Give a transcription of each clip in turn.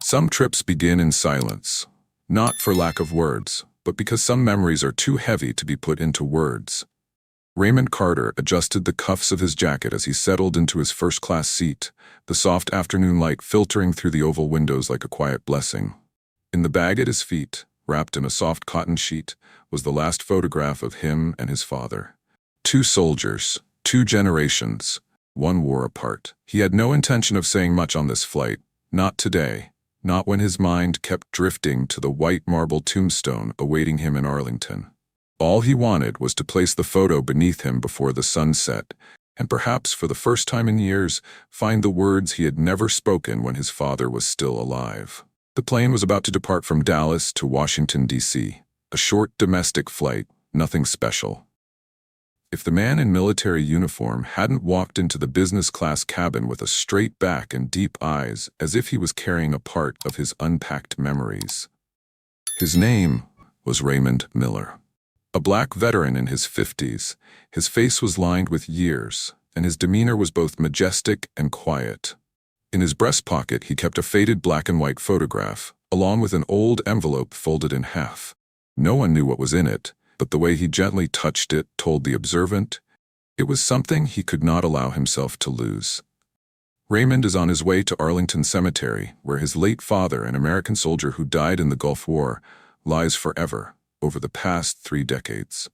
Some trips begin in silence, not for lack of words, but because some memories are too heavy to be put into words. Raymond Carter adjusted the cuffs of his jacket as he settled into his first-class seat, the soft afternoon light filtering through the oval windows like a quiet blessing. In the bag at his feet, wrapped in a soft cotton sheet, was the last photograph of him and his father. Two soldiers, two generations, one war apart. He had no intention of saying much on this flight, not today. Not when his mind kept drifting to the white marble tombstone awaiting him in Arlington. All he wanted was to place the photo beneath him before the sun set, and perhaps for the first time in years, find the words he had never spoken when his father was still alive. The plane was about to depart from Dallas to Washington, D.C., a short domestic flight, nothing special. If the man in military uniform hadn't walked into the business-class cabin with a straight back and deep eyes as if he was carrying a part of his unpacked memories. His name was Raymond Miller. A black veteran in his 50s, his face was lined with years, and his demeanor was both majestic and quiet. In his breast pocket he kept a faded black and white photograph, along with an old envelope folded in half. No one knew what was in it, but the way he gently touched it told the observant it was something he could not allow himself to lose. Raymond is on his way to Arlington Cemetery, where his late father, an American soldier who died in the Gulf War, lies forever, over the past 3 decades.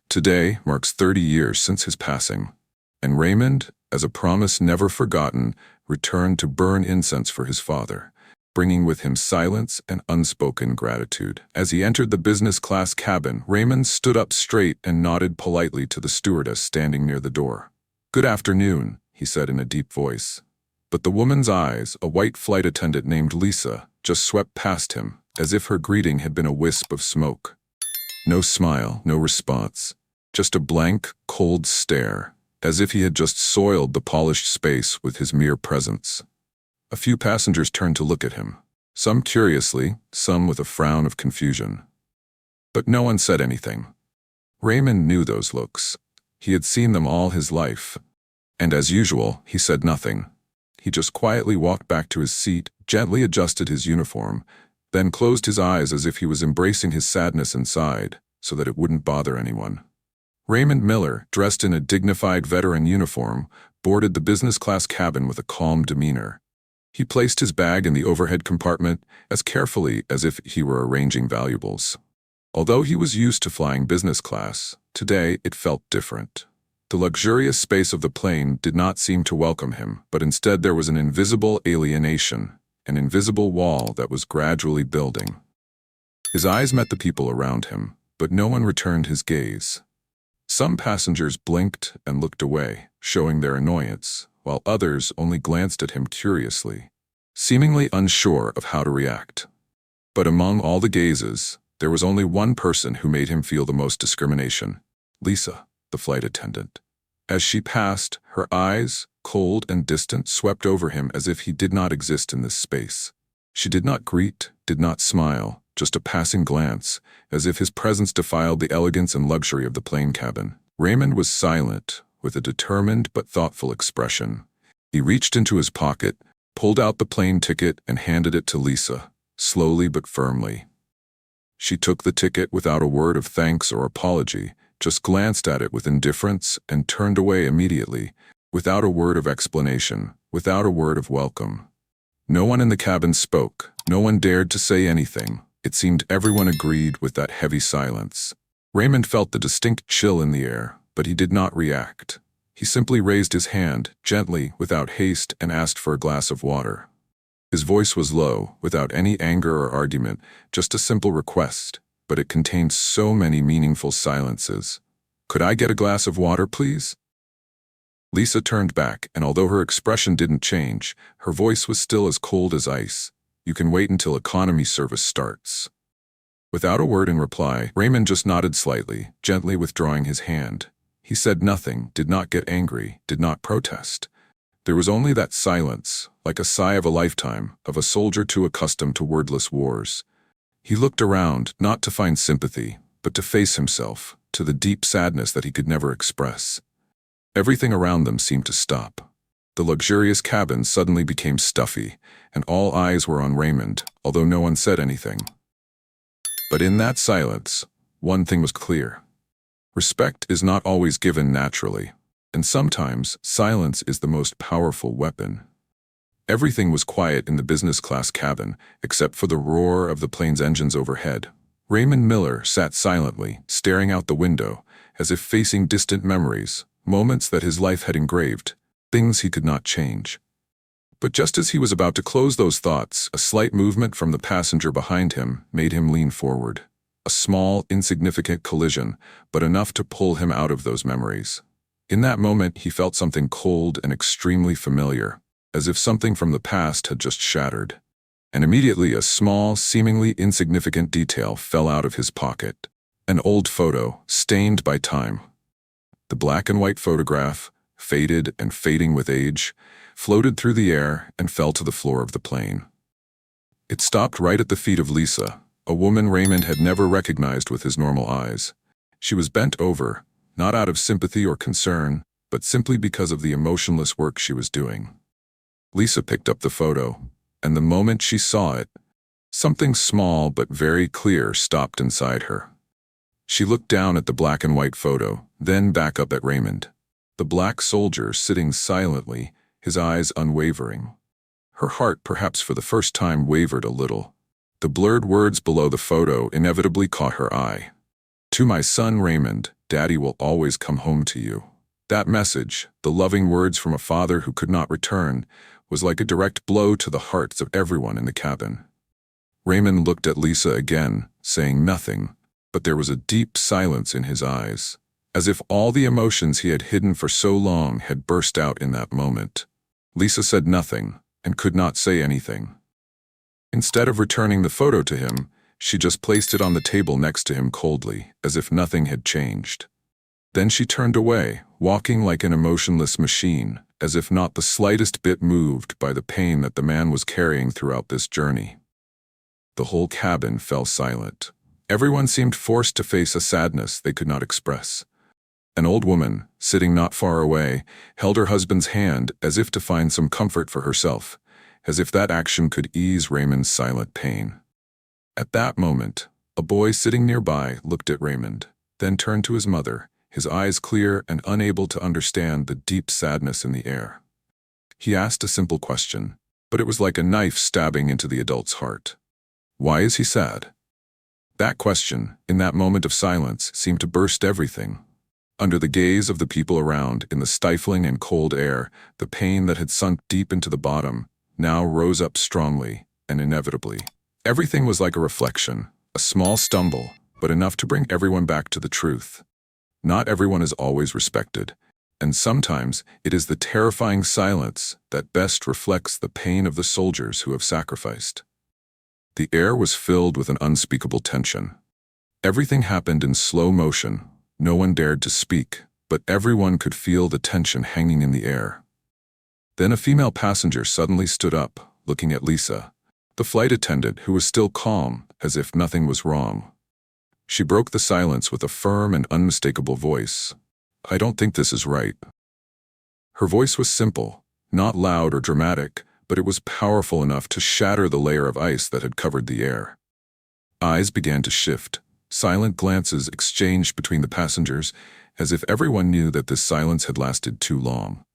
Today marks 30 years since his passing, and Raymond, as a promise never forgotten, returned to burn incense for his father, bringing with him silence and unspoken gratitude. As he entered the business-class cabin, Raymond stood up straight and nodded politely to the stewardess standing near the door. "Good afternoon," he said in a deep voice. But the woman's eyes, a white flight attendant named Lisa, just swept past him, as if her greeting had been a wisp of smoke. No smile, no response, just a blank, cold stare, as if he had just soiled the polished space with his mere presence. A few passengers turned to look at him, some curiously, some with a frown of confusion. But no one said anything. Raymond knew those looks. He had seen them all his life. And as usual, he said nothing. He just quietly walked back to his seat, gently adjusted his uniform, then closed his eyes as if he was embracing his sadness inside, so that it wouldn't bother anyone. Raymond Miller, dressed in a dignified veteran uniform, boarded the business-class cabin with a calm demeanor. He placed his bag in the overhead compartment as carefully as if he were arranging valuables. Although he was used to flying business class, today it felt different. The luxurious space of the plane did not seem to welcome him, but instead there was an invisible alienation, an invisible wall that was gradually building. His eyes met the people around him, but no one returned his gaze. Some passengers blinked and looked away, showing their annoyance, while others only glanced at him curiously, seemingly unsure of how to react. But among all the gazes, there was only one person who made him feel the most discrimination: Lisa, the flight attendant. As she passed, her eyes, cold and distant, swept over him as if he did not exist in this space. She did not greet, did not smile, just a passing glance, as if his presence defiled the elegance and luxury of the plane cabin. Raymond was silent, with a determined but thoughtful expression. He reached into his pocket, pulled out the plane ticket, and handed it to Lisa, slowly but firmly. She took the ticket without a word of thanks or apology, just glanced at it with indifference and turned away immediately, without a word of explanation, without a word of welcome. No one in the cabin spoke, no one dared to say anything. It seemed everyone agreed with that heavy silence. Raymond felt the distinct chill in the air, but he did not react. He simply raised his hand, gently, without haste, and asked for a glass of water. His voice was low, without any anger or argument, just a simple request, but it contained so many meaningful silences. "Could I get a glass of water, please?" Lisa turned back, and although her expression didn't change, her voice was still as cold as ice. "You can wait until economy service starts." Without a word in reply, Raymond just nodded slightly, gently withdrawing his hand. He said nothing, did not get angry, did not protest. There was only that silence, like a sigh of a lifetime, of a soldier too accustomed to wordless wars. He looked around, not to find sympathy, but to face himself, to the deep sadness that he could never express. Everything around them seemed to stop. The luxurious cabin suddenly became stuffy, and all eyes were on Raymond, although no one said anything. But in that silence, one thing was clear. Respect is not always given naturally, and sometimes silence is the most powerful weapon. Everything was quiet in the business-class cabin, except for the roar of the plane's engines overhead. Raymond Miller sat silently, staring out the window, as if facing distant memories, moments that his life had engraved, things he could not change. But just as he was about to close those thoughts, a slight movement from the passenger behind him made him lean forward. A small, insignificant collision, but enough to pull him out of those memories. In that moment, he felt something cold and extremely familiar, as if something from the past had just shattered. And immediately a small, seemingly insignificant detail fell out of his pocket. An old photo, stained by time. The black and white photograph, faded and fading with age, floated through the air and fell to the floor of the plane. It stopped right at the feet of Lisa, a woman Raymond had never recognized with his normal eyes. She was bent over, not out of sympathy or concern, but simply because of the emotionless work she was doing. Lisa picked up the photo, and the moment she saw it, something small but very clear stopped inside her. She looked down at the black and white photo, then back up at Raymond. The black soldier sitting silently, his eyes unwavering. Her heart, perhaps for the first time, wavered a little. The blurred words below the photo inevitably caught her eye. "To my son Raymond, Daddy will always come home to you." That message, the loving words from a father who could not return, was like a direct blow to the hearts of everyone in the cabin. Raymond looked at Lisa again, saying nothing, but there was a deep silence in his eyes, as if all the emotions he had hidden for so long had burst out in that moment. Lisa said nothing, and could not say anything. Instead of returning the photo to him, she just placed it on the table next to him coldly, as if nothing had changed. Then she turned away, walking like an emotionless machine, as if not the slightest bit moved by the pain that the man was carrying throughout this journey. The whole cabin fell silent. Everyone seemed forced to face a sadness they could not express. An old woman, sitting not far away, held her husband's hand as if to find some comfort for herself, as if that action could ease Raymond's silent pain. At that moment, a boy sitting nearby looked at Raymond, then turned to his mother, his eyes clear and unable to understand the deep sadness in the air. He asked a simple question, but it was like a knife stabbing into the adult's heart. Why is he sad? That question, in that moment of silence, seemed to burst everything. Under the gaze of the people around, in the stifling and cold air, the pain that had sunk deep into the bottom now rose up strongly and inevitably. Everything was like a reflection, a small stumble, but enough to bring everyone back to the truth. Not everyone is always respected, and sometimes it is the terrifying silence that best reflects the pain of the soldiers who have sacrificed. The air was filled with an unspeakable tension. Everything happened in slow motion. No one dared to speak, but everyone could feel the tension hanging in the air. Then a female passenger suddenly stood up, looking at Lisa, the flight attendant, who was still calm, as if nothing was wrong. She broke the silence with a firm and unmistakable voice. "I don't think this is right." Her voice was simple, not loud or dramatic, but it was powerful enough to shatter the layer of ice that had covered the air. Eyes began to shift. Silent glances exchanged between the passengers, as if everyone knew that this silence had lasted too long.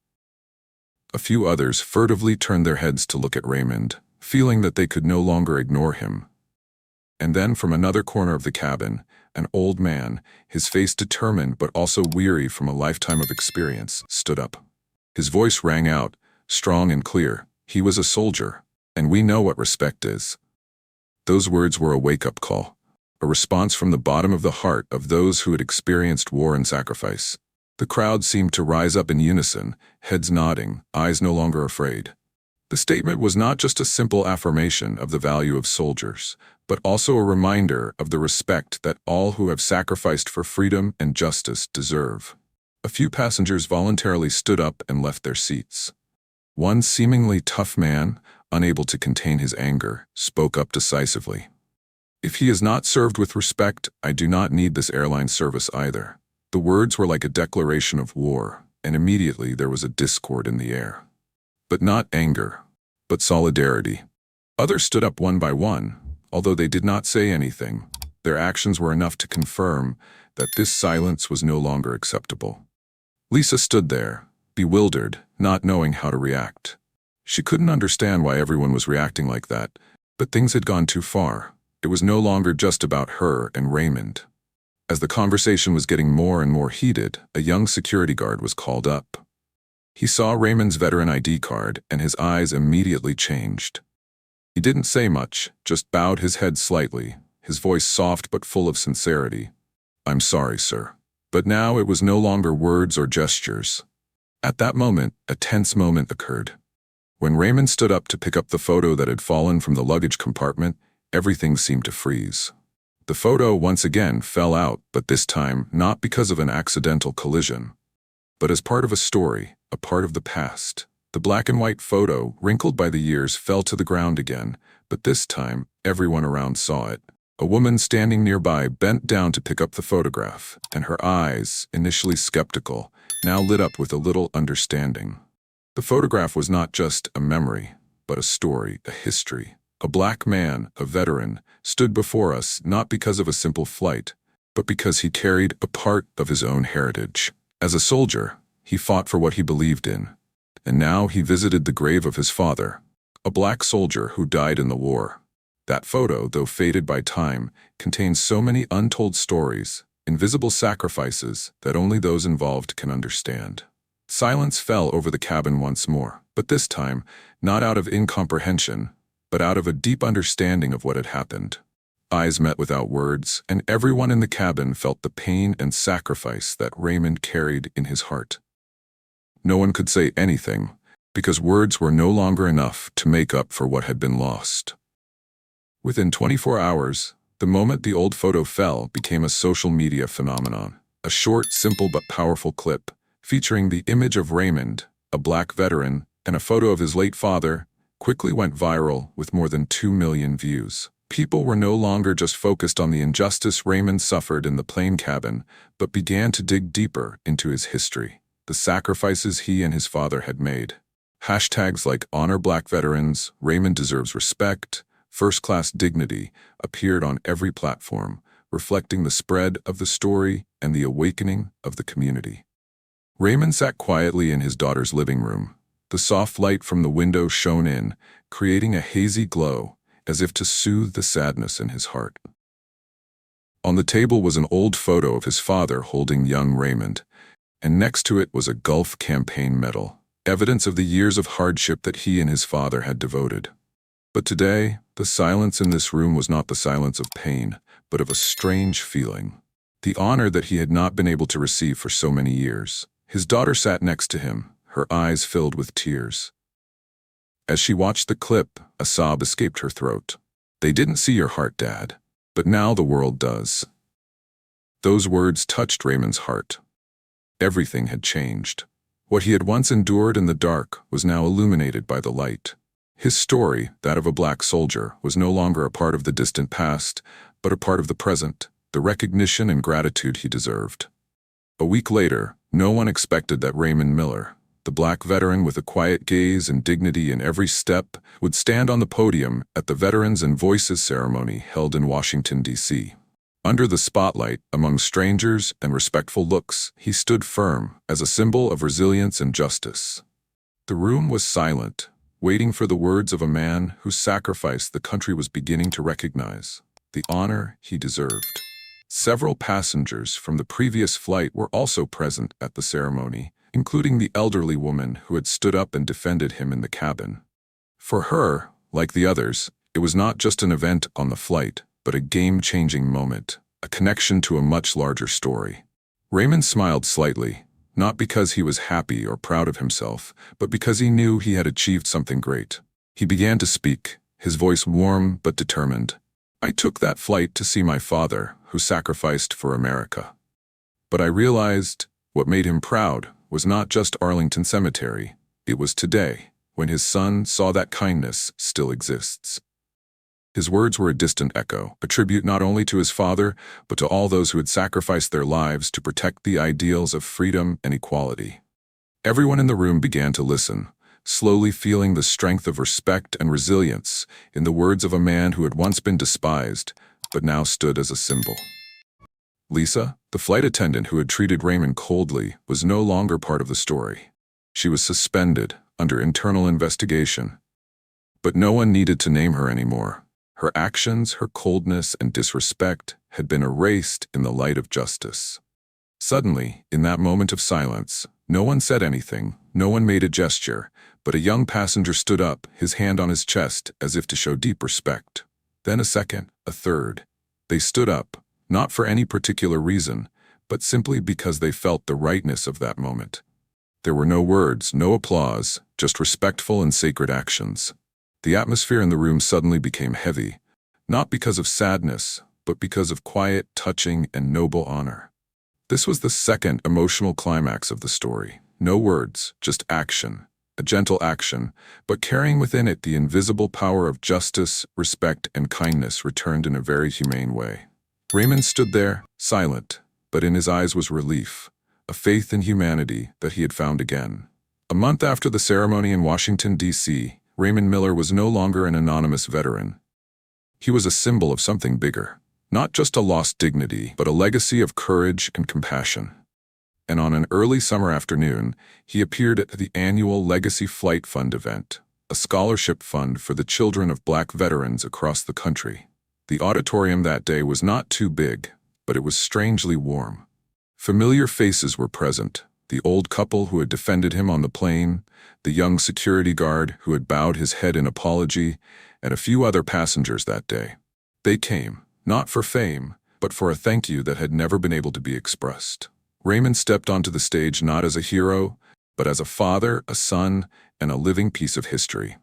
A few others furtively turned their heads to look at Raymond, feeling that they could no longer ignore him. And then from another corner of the cabin, an old man, his face determined but also weary from a lifetime of experience, stood up. His voice rang out, strong and clear. He was a soldier, and we know what respect is. Those words were a wake-up call, a response from the bottom of the heart of those who had experienced war and sacrifice. The crowd seemed to rise up in unison, heads nodding, eyes no longer afraid. The statement was not just a simple affirmation of the value of soldiers, but also a reminder of the respect that all who have sacrificed for freedom and justice deserve. A few passengers voluntarily stood up and left their seats. One seemingly tough man, unable to contain his anger, spoke up decisively. "If he is not served with respect, I do not need this airline service either." The words were like a declaration of war, and immediately there was a discord in the air. but not anger, but solidarity. Others stood up one by one, although they did not say anything. Their actions were enough to confirm that this silence was no longer acceptable. Lisa stood there, bewildered, not knowing how to react. She couldn't understand why everyone was reacting like that, but things had gone too far. It was no longer just about her and Raymond. As the conversation was getting more and more heated, a young security guard was called up. He saw Raymond's veteran ID card, and his eyes immediately changed. He didn't say much, just bowed his head slightly, his voice soft but full of sincerity. "I'm sorry, sir." But now it was no longer words or gestures. At that moment, a tense moment occurred. When Raymond stood up to pick up the photo that had fallen from the luggage compartment, everything seemed to freeze. The photo once again fell out, but this time not because of an accidental collision, but as part of a story, a part of the past. The black and white photo, wrinkled by the years, fell to the ground again, but this time everyone around saw it. A woman standing nearby bent down to pick up the photograph, and her eyes, initially skeptical, now lit up with a little understanding. The photograph was not just a memory, but a story, a history. A black man, a veteran, stood before us not because of a simple flight, but because he carried a part of his own heritage. As a soldier, he fought for what he believed in, and now he visited the grave of his father, a black soldier who died in the war. That photo, though faded by time, contains so many untold stories, invisible sacrifices that only those involved can understand. Silence fell over the cabin once more, but this time, not out of incomprehension, but out of a deep understanding of what had happened. Eyes met without words, and everyone in the cabin felt the pain and sacrifice that Raymond carried in his heart. No one could say anything, because words were no longer enough to make up for what had been lost. Within 24 hours, the moment the old photo fell became a social media phenomenon. A short, simple but powerful clip, featuring the image of Raymond, a black veteran, and a photo of his late father, quickly went viral with more than 2 million views. People were no longer just focused on the injustice Raymond suffered in the plane cabin, but began to dig deeper into his history, the sacrifices he and his father had made. Hashtags like "Honor Black Veterans," "Raymond Deserves Respect," "First-Class Dignity" appeared on every platform, reflecting the spread of the story and the awakening of the community. Raymond sat quietly in his daughter's living room. The soft light from the window shone in, creating a hazy glow, as if to soothe the sadness in his heart. On the table was an old photo of his father holding young Raymond, and next to it was a Gulf campaign medal, evidence of the years of hardship that he and his father had devoted. But today, the silence in this room was not the silence of pain, but of a strange feeling. The honor that he had not been able to receive for so many years. His daughter sat next to him, her eyes filled with tears. As she watched the clip, a sob escaped her throat. "They didn't see your heart, Dad, but now the world does." Those words touched Raymond's heart. Everything had changed. What he had once endured in the dark was now illuminated by the light. His story, that of a black soldier, was no longer a part of the distant past, but a part of the present, the recognition and gratitude he deserved. A week later, no one expected that Raymond Miller, the black veteran with a quiet gaze and dignity in every step, would stand on the podium at the Veterans and Voices ceremony held in Washington, D.C. Under the spotlight, among strangers and respectful looks, he stood firm as a symbol of resilience and justice. The room was silent, waiting for the words of a man whose sacrifice the country was beginning to recognize, the honor he deserved. Several passengers from the previous flight were also present at the ceremony, including the elderly woman who had stood up and defended him in the cabin. For her, like the others, it was not just an event on the flight, but a game-changing moment, a connection to a much larger story. Raymond smiled slightly, not because he was happy or proud of himself, but because he knew he had achieved something great. He began to speak, his voice warm but determined. "I took that flight to see my father, who sacrificed for America. But I realized what made him proud was not just Arlington Cemetery. It was today, when his son saw that kindness still exists." His words were a distant echo, a tribute not only to his father, but to all those who had sacrificed their lives to protect the ideals of freedom and equality. Everyone in the room began to listen, slowly feeling the strength of respect and resilience in the words of a man who had once been despised, but now stood as a symbol. Lisa, the flight attendant who had treated Raymond coldly, was no longer part of the story. She was suspended, under internal investigation. But no one needed to name her anymore. Her actions, her coldness, and disrespect had been erased in the light of justice. Suddenly, in that moment of silence, no one said anything, no one made a gesture, but a young passenger stood up, his hand on his chest, as if to show deep respect. Then a second, a third. They stood up, not for any particular reason, but simply because they felt the rightness of that moment. There were no words, no applause, just respectful and sacred actions. The atmosphere in the room suddenly became heavy, not because of sadness, but because of quiet, touching, and noble honor. This was the second emotional climax of the story. No words, just action, a gentle action, but carrying within it the invisible power of justice, respect, and kindness returned in a very humane way. Raymond stood there, silent, but in his eyes was relief, a faith in humanity that he had found again. A month after the ceremony in Washington, D.C., Raymond Miller was no longer an anonymous veteran. He was a symbol of something bigger. Not just a lost dignity, but a legacy of courage and compassion. And on an early summer afternoon, he appeared at the annual Legacy Flight Fund event, a scholarship fund for the children of Black veterans across the country. The auditorium that day was not too big, but it was strangely warm. Familiar faces were present, the old couple who had defended him on the plane, the young security guard who had bowed his head in apology, and a few other passengers that day. They came, not for fame, but for a thank you that had never been able to be expressed. Raymond stepped onto the stage not as a hero, but as a father, a son, and a living piece of history.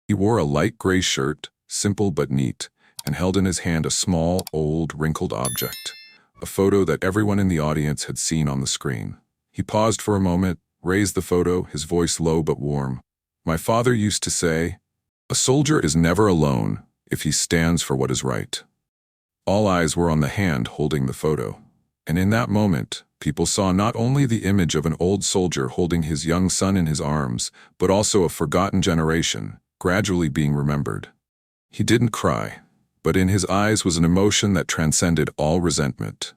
He wore a light gray shirt, simple but neat, and held in his hand a small, old, wrinkled object, a photo that everyone in the audience had seen on the screen. He paused for a moment, raised the photo, his voice low but warm. "My father used to say, a soldier is never alone if he stands for what is right." All eyes were on the hand holding the photo. And in that moment, people saw not only the image of an old soldier holding his young son in his arms, but also a forgotten generation, gradually being remembered. He didn't cry, but in his eyes was an emotion that transcended all resentment.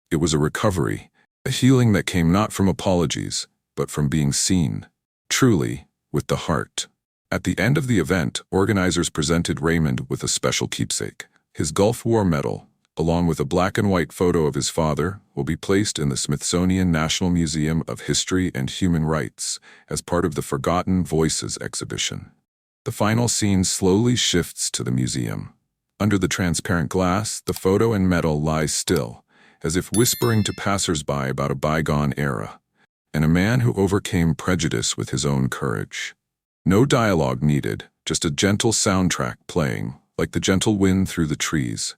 It was a recovery, a healing that came not from apologies, but from being seen, truly, with the heart. At the end of the event, organizers presented Raymond with a special keepsake. His Gulf War medal, along with a black and white photo of his father, will be placed in the Smithsonian National Museum of History and Human Rights as part of the Forgotten Voices exhibition. The final scene slowly shifts to the museum. Under the transparent glass, the photo and medal lie still, as if whispering to passers-by about a bygone era, and a man who overcame prejudice with his own courage. No dialogue needed, just a gentle soundtrack playing, like the gentle wind through the trees,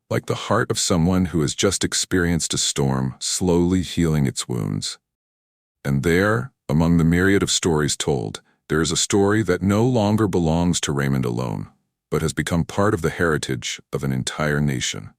like the heart of someone who has just experienced a storm, slowly healing its wounds. And there, among the myriad of stories told, there is a story that no longer belongs to Raymond alone, but has become part of the heritage of an entire nation.